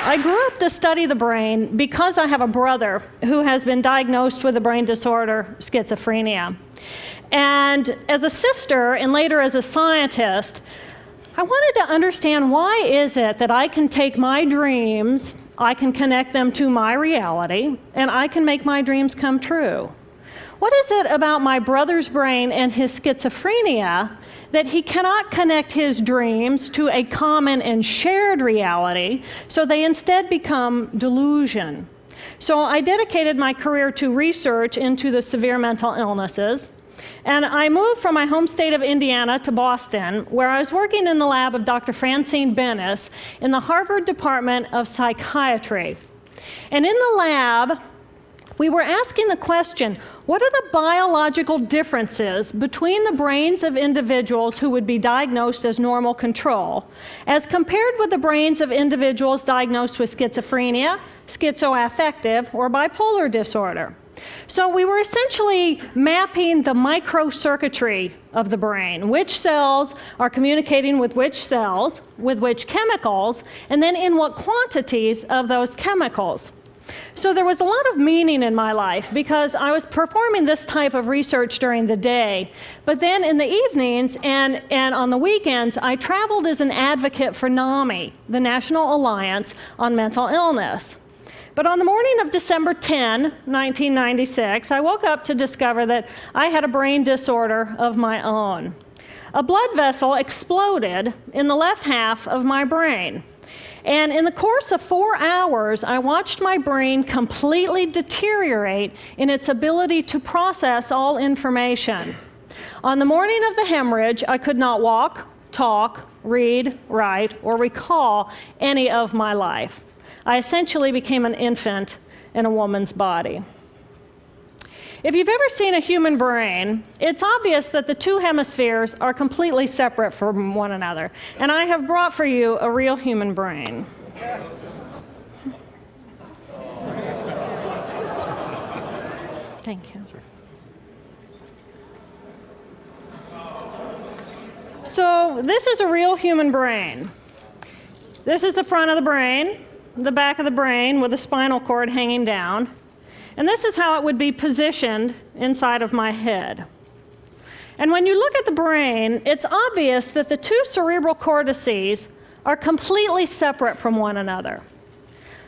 I grew up to study the brain because I have a brother who has been diagnosed with a brain disorder, schizophrenia. And as a sister, and later as a scientist, I wanted to understand why is it that I can take my dreams, I can connect them to my reality, and I can make my dreams come true. What is it about my brother's brain and his schizophrenia that he cannot connect his dreams to a common and shared reality, so they instead become delusion? So I dedicated my career to research into the severe mental illnesses, and I moved from my home state of Indiana to Boston, where I was working in the lab of Dr. Francine Bennis in the Harvard Department of Psychiatry. And in the lab, we were asking the question, what are the biological differences between the brains of individuals who would be diagnosed as normal control, as compared with the brains of individuals diagnosed with schizophrenia, schizoaffective, or bipolar disorder? So we were essentially mapping the microcircuitry of the brain, which cells are communicating with which cells, with which chemicals, and then in what quantities of those chemicals. So there was a lot of meaning in my life because I was performing this type of research during the day, but then in the evenings and on the weekends, I traveled as an advocate for NAMI, the National Alliance on Mental Illness. But on the morning of December 10, 1996, I woke up to discover that I had a brain disorder of my own. A blood vessel exploded in the left half of my brain. And in the course of 4 hours, I watched my brain completely deteriorate in its ability to process all information. On the morning of the hemorrhage, I could not walk, talk, read, write, or recall any of my life. I essentially became an infant in a woman's body. If you've ever seen a human brain, it's obvious that the two hemispheres are completely separate from one another. And I have brought for you a real human brain. Thank you. So this is a real human brain. This is the front of the brain, the back of the brain with the spinal cord hanging down. And this is how it would be positioned inside of my head. And when you look at the brain, it's obvious that the two cerebral cortices are completely separate from one another.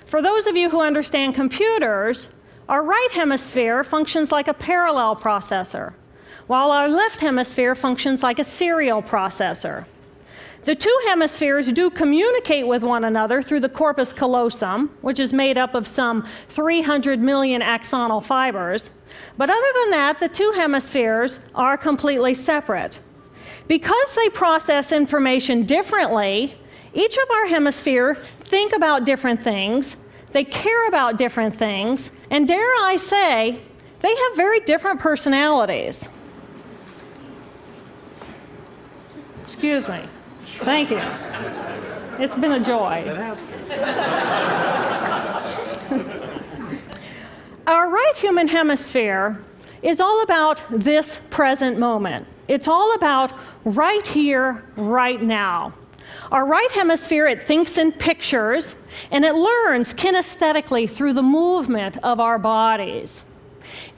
For those of you who understand computers, our right hemisphere functions like a parallel processor, while our left hemisphere functions like a serial processor. The two hemispheres do communicate with one another through the corpus callosum, which is made up of some 300 million axonal fibers. But other than that, the two hemispheres are completely separate. Because they process information differently, each of our hemispheres think about different things, they care about different things, and dare I say, they have very different personalities. Excuse me. Thank you. It's been a joy. Our right human hemisphere is all about this present moment. It's all about right here, right now. Our right hemisphere, it thinks in pictures, and it learns kinesthetically through the movement of our bodies.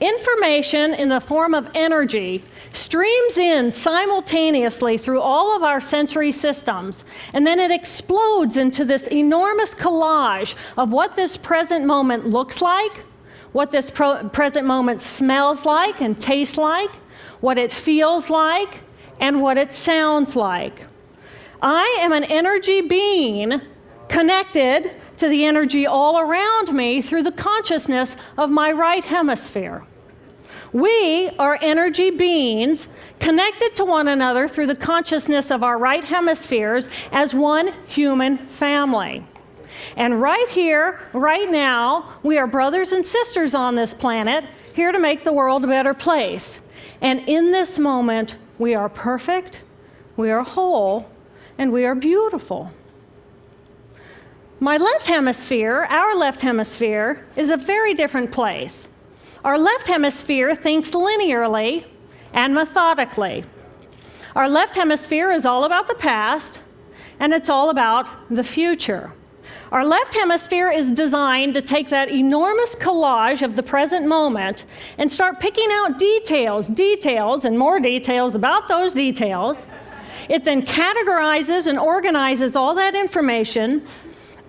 Information in the form of energy streams in simultaneously through all of our sensory systems, and then it explodes into this enormous collage of what this present moment looks like, what this present moment smells like and tastes like, what it feels like, and what it sounds like. I am an energy being connected to the energy all around me through the consciousness of my right hemisphere. We are energy beings connected to one another through the consciousness of our right hemispheres as one human family. And right here, right now, we are brothers and sisters on this planet, here to make the world a better place. And in this moment, we are perfect, we are whole, and we are beautiful. My left hemisphere, our left hemisphere, is a very different place. Our left hemisphere thinks linearly and methodically. Our left hemisphere is all about the past, and it's all about the future. Our left hemisphere is designed to take that enormous collage of the present moment and start picking out details, and more details about those details. It then categorizes and organizes all that information,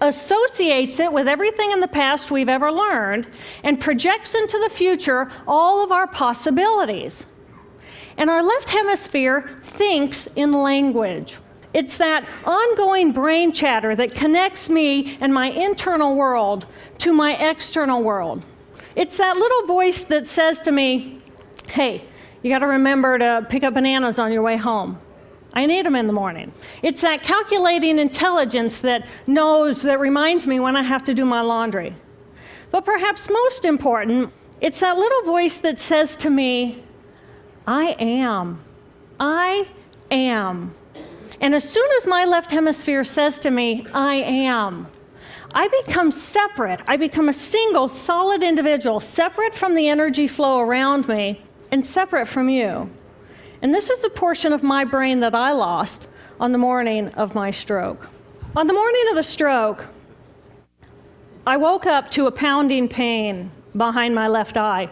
associates it with everything in the past we've ever learned, and projects into the future all of our possibilities. And our left hemisphere thinks in language. It's that ongoing brain chatter that connects me and my internal world to my external world. It's that little voice that says to me, hey, you got to remember to pick up bananas on your way home. I need them in the morning. It's that calculating intelligence that reminds me when I have to do my laundry. But perhaps most important, it's that little voice that says to me, I am. I am. And as soon as my left hemisphere says to me, I am, I become separate. I become a single, solid individual, separate from the energy flow around me and separate from you. And this is a portion of my brain that I lost on the morning of my stroke. On the morning of the stroke, I woke up to a pounding pain behind my left eye.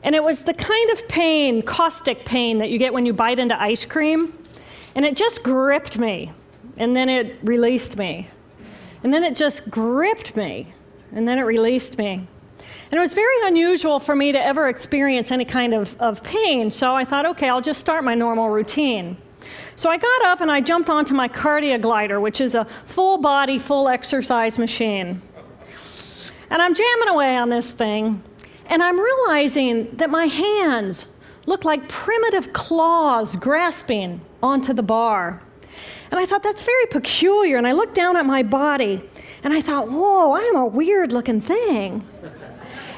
And it was the kind of pain, caustic pain, that you get when you bite into ice cream. And it just gripped me, and then it released me. And then it just gripped me, and then it released me. And it was very unusual for me to ever experience any kind of pain, so I thought, okay, I'll just start my normal routine. So I got up and I jumped onto my cardio glider, which is a full body, full exercise machine. And I'm jamming away on this thing, and I'm realizing that my hands look like primitive claws grasping onto the bar. And I thought, that's very peculiar. And I looked down at my body, and I thought, whoa, I'm a weird-looking thing.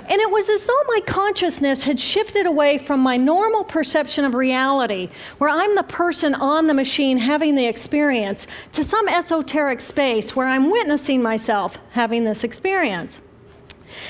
And it was as though my consciousness had shifted away from my normal perception of reality, where I'm the person on the machine having the experience, to some esoteric space where I'm witnessing myself having this experience.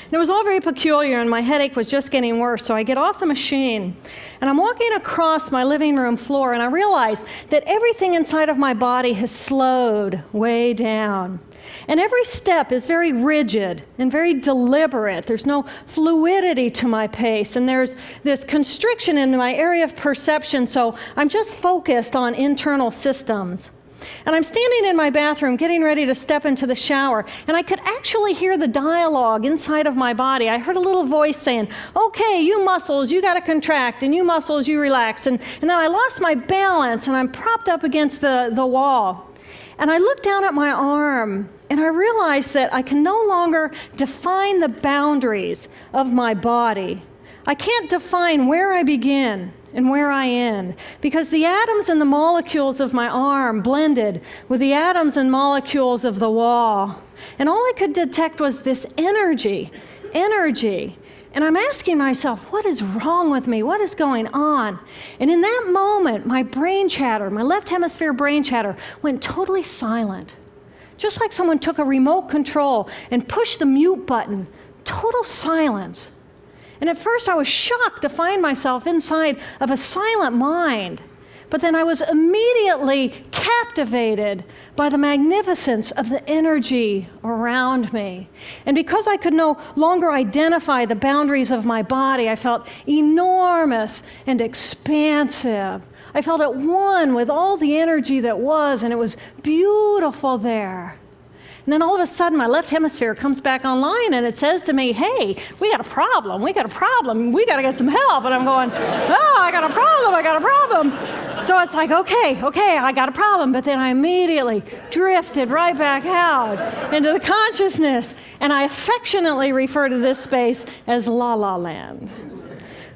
And it was all very peculiar, and my headache was just getting worse, so I get off the machine, and I'm walking across my living room floor, and I realize that everything inside of my body has slowed way down. And every step is very rigid and very deliberate. There's no fluidity to my pace, and there's this constriction in my area of perception, so I'm just focused on internal systems. And I'm standing in my bathroom getting ready to step into the shower, and I could actually hear the dialogue inside of my body. I heard a little voice saying, okay, you muscles, you got to contract, and you muscles, you relax. And then I lost my balance, and I'm propped up against the wall. And I looked down at my arm, and I realized that I can no longer define the boundaries of my body. I can't define where I begin and where I end, because the atoms and the molecules of my arm blended with the atoms and molecules of the wall. And all I could detect was this energy. And I'm asking myself, what is wrong with me? What is going on? And in that moment, my brain chatter, my left hemisphere brain chatter, went totally silent. Just like someone took a remote control and pushed the mute button. Total silence. And at first I was shocked to find myself inside of a silent mind. But then I was immediately captivated by the magnificence of the energy around me. And because I could no longer identify the boundaries of my body, I felt enormous and expansive. I felt at one with all the energy that was, and it was beautiful there. And then all of a sudden, my left hemisphere comes back online, and it says to me, hey, we got a problem, we got to get some help. And I'm going, oh, I got a problem. So it's like, okay, I got a problem. But then I immediately drifted right back out into the consciousness, and I affectionately refer to this space as La La Land.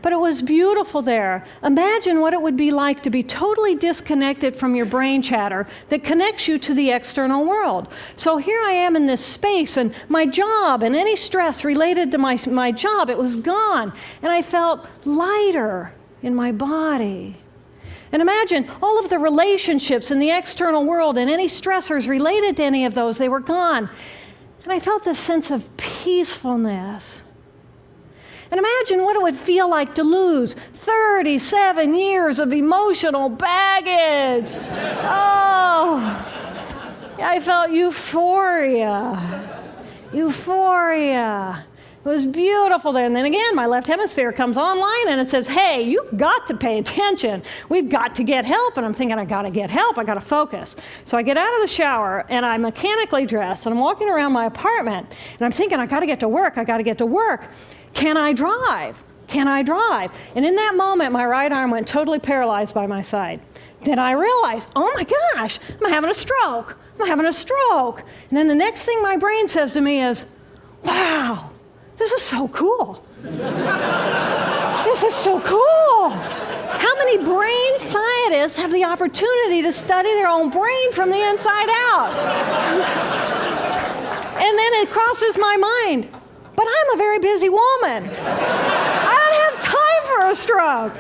But it was beautiful there. Imagine what it would be like to be totally disconnected from your brain chatter that connects you to the external world. So here I am in this space, and my job and any stress related to my job, it was gone. And I felt lighter in my body. And imagine all of the relationships in the external world and any stressors related to any of those, they were gone. And I felt this sense of peacefulness. And imagine what it would feel like to lose 37 years of emotional baggage. Oh, I felt euphoria. Euphoria. It was beautiful there. And then again, my left hemisphere comes online and it says, hey, you've got to pay attention. We've got to get help. And I'm thinking, I got to get help. I got to focus. So I get out of the shower and I mechanically dress and I'm walking around my apartment and I'm thinking, I got to get to work. I got to get to work. Can I drive? Can I drive? And in that moment, my right arm went totally paralyzed by my side. Then I realized, oh my gosh, I'm having a stroke. I'm having a stroke. And then the next thing my brain says to me is, wow, this is so cool. This is so cool. How many brain scientists have the opportunity to study their own brain from the inside out? And then it crosses my mind, but I'm a very busy woman. I don't have time for a stroke.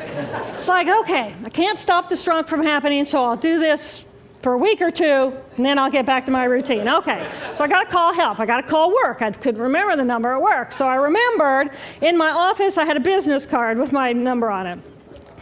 It's like, okay, I can't stop the stroke from happening, so I'll do this for a week or two, and then I'll get back to my routine. Okay, so I got to call help. I got to call work. I couldn't remember the number at work. So I remembered in my office I had a business card with my number on it.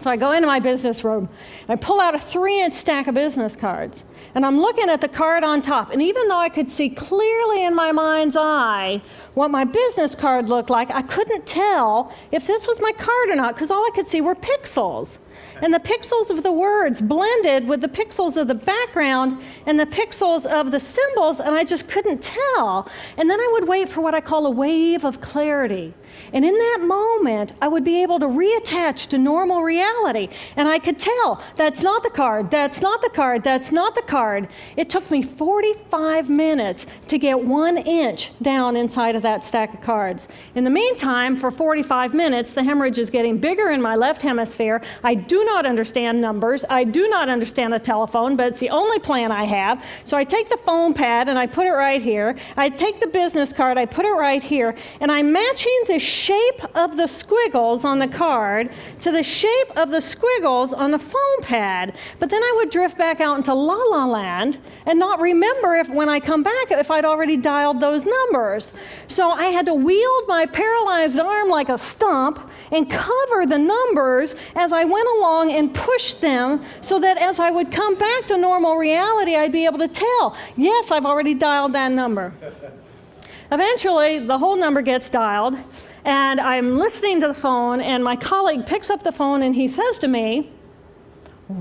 So I go into my business room, and I pull out a 3-inch stack of business cards, and I'm looking at the card on top. And even though I could see clearly in my mind's eye what my business card looked like, I couldn't tell if this was my card or not, because all I could see were pixels. And the pixels of the words blended with the pixels of the background and the pixels of the symbols, and I just couldn't tell. And then I would wait for what I call a wave of clarity. And in that moment, I would be able to reattach to normal reality. And I could tell, that's not the card, that's not the card, that's not the card. It took me 45 minutes to get 1 inch down inside of that stack of cards. In the meantime, for 45 minutes, the hemorrhage is getting bigger in my left hemisphere. I do not understand numbers. I do not understand a telephone, but it's the only plan I have. So I take the phone pad and I put it right here. I take the business card, I put it right here, and I'm matching the shape of the squiggles on the card to the shape of the squiggles on the phone pad. But then I would drift back out into la la land and not remember if when I come back if I'd already dialed those numbers. So I had to wield my paralyzed arm like a stump and cover the numbers as I went along and push them so that as I would come back to normal reality, I'd be able to tell, yes, I've already dialed that number. Eventually, the whole number gets dialed, and I'm listening to the phone, and my colleague picks up the phone, and he says to me, and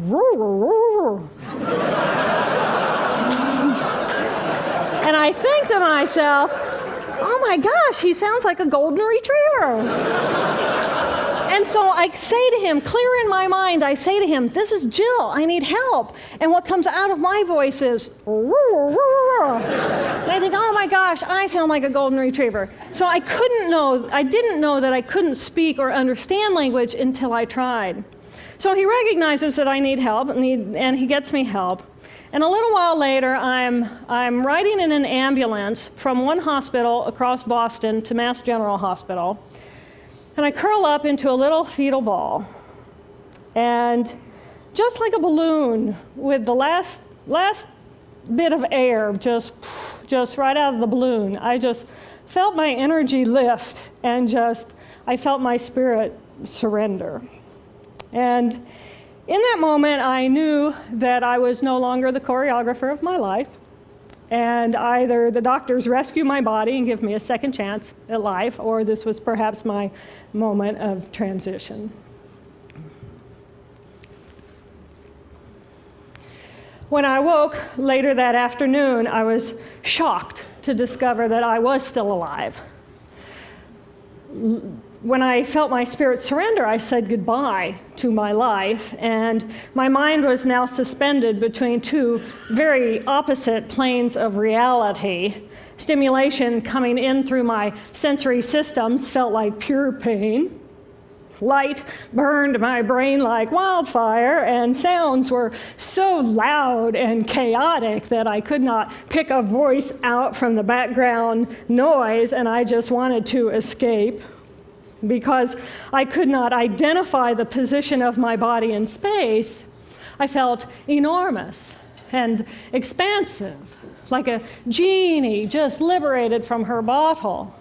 I think to myself, oh my gosh, he sounds like a golden retriever. And so I say to him, clear in my mind, I say to him, this is Jill, I need help. And what comes out of my voice is, and I think, oh my gosh, I sound like a golden retriever. So I didn't know that I couldn't speak or understand language until I tried. So he recognizes that I need help, and he gets me help. And a little while later, I'm riding in an ambulance from one hospital across Boston to Mass General Hospital. And I curl up into a little fetal ball. And just like a balloon, with the last bit of air just right out of the balloon, I just felt my energy lift and I felt my spirit surrender. And in that moment, I knew that I was no longer the choreographer of my life. And either the doctors rescue my body and give me a second chance at life, or this was perhaps my moment of transition. When I woke later that afternoon, I was shocked to discover that I was still alive. When I felt my spirit surrender, I said goodbye to my life, and my mind was now suspended between two very opposite planes of reality. Stimulation coming in through my sensory systems felt like pure pain. Light burned my brain like wildfire, and sounds were so loud and chaotic that I could not pick a voice out from the background noise, and I just wanted to escape. Because I could not identify the position of my body in space, I felt enormous and expansive, like a genie just liberated from her bottle.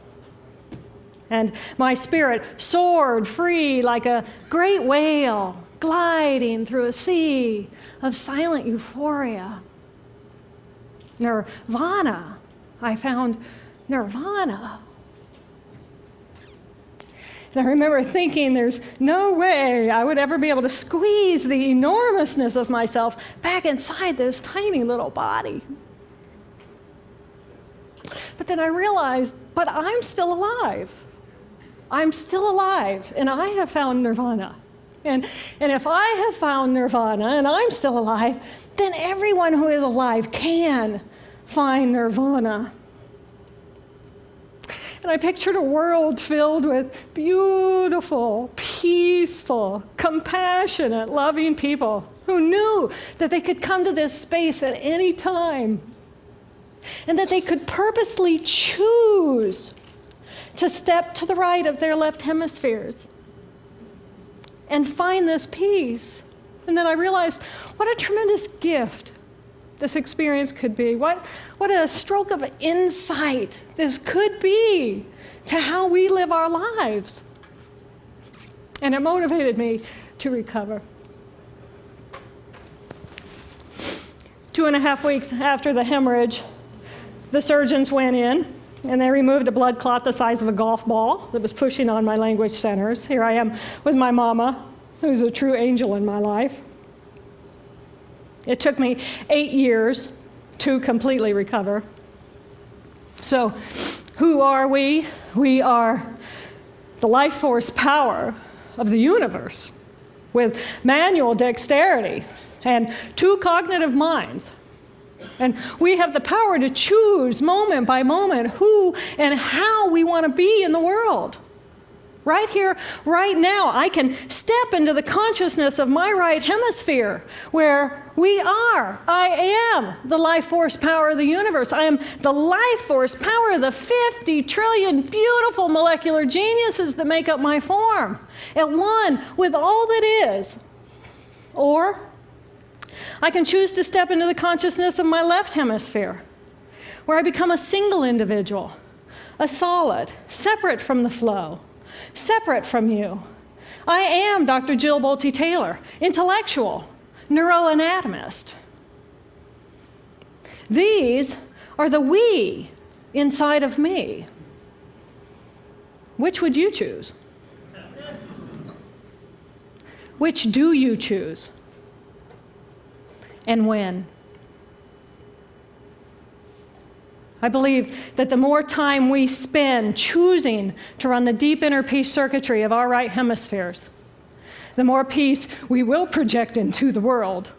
And my spirit soared free like a great whale gliding through a sea of silent euphoria. nirvana. I found nirvana. And I remember thinking there's no way I would ever be able to squeeze the enormousness of myself back inside this tiny little body. But then I realized, but I'm still alive. I'm still alive, and I have found nirvana. And if I have found nirvana and I'm still alive, then everyone who is alive can find nirvana. And I pictured a world filled with beautiful, peaceful, compassionate, loving people who knew that they could come to this space at any time and that they could purposely choose to step to the right of their left hemispheres and find this peace. And then I realized what a tremendous gift this experience could be. What a stroke of insight this could be to how we live our lives. And it motivated me to recover. 2.5 weeks after the hemorrhage, the surgeons went in and they removed a blood clot the size of a golf ball that was pushing on my language centers. Here I am with my mama, who's a true angel in my life. It took me 8 years to completely recover. So, who are we? We are the life force power of the universe with manual dexterity and 2 cognitive minds. And we have the power to choose moment by moment who and how we want to be in the world. Right here, right now, I can step into the consciousness of my right hemisphere where I am the life force power of the universe. I am the life force power of the 50 trillion beautiful molecular geniuses that make up my form, at one with all that is. Or I can choose to step into the consciousness of my left hemisphere, where I become a single individual, a solid, separate from the flow, separate from you. I am Dr. Jill Bolte Taylor, intellectual, neuroanatomist. These are the we inside of me. Which would you choose? Which do you choose? And when? I believe that the more time we spend choosing to run the deep inner peace circuitry of our right hemispheres, the more peace we will project into the world,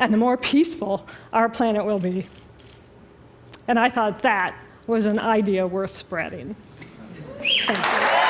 and the more peaceful our planet will be. And I thought that was an idea worth spreading. Thank you.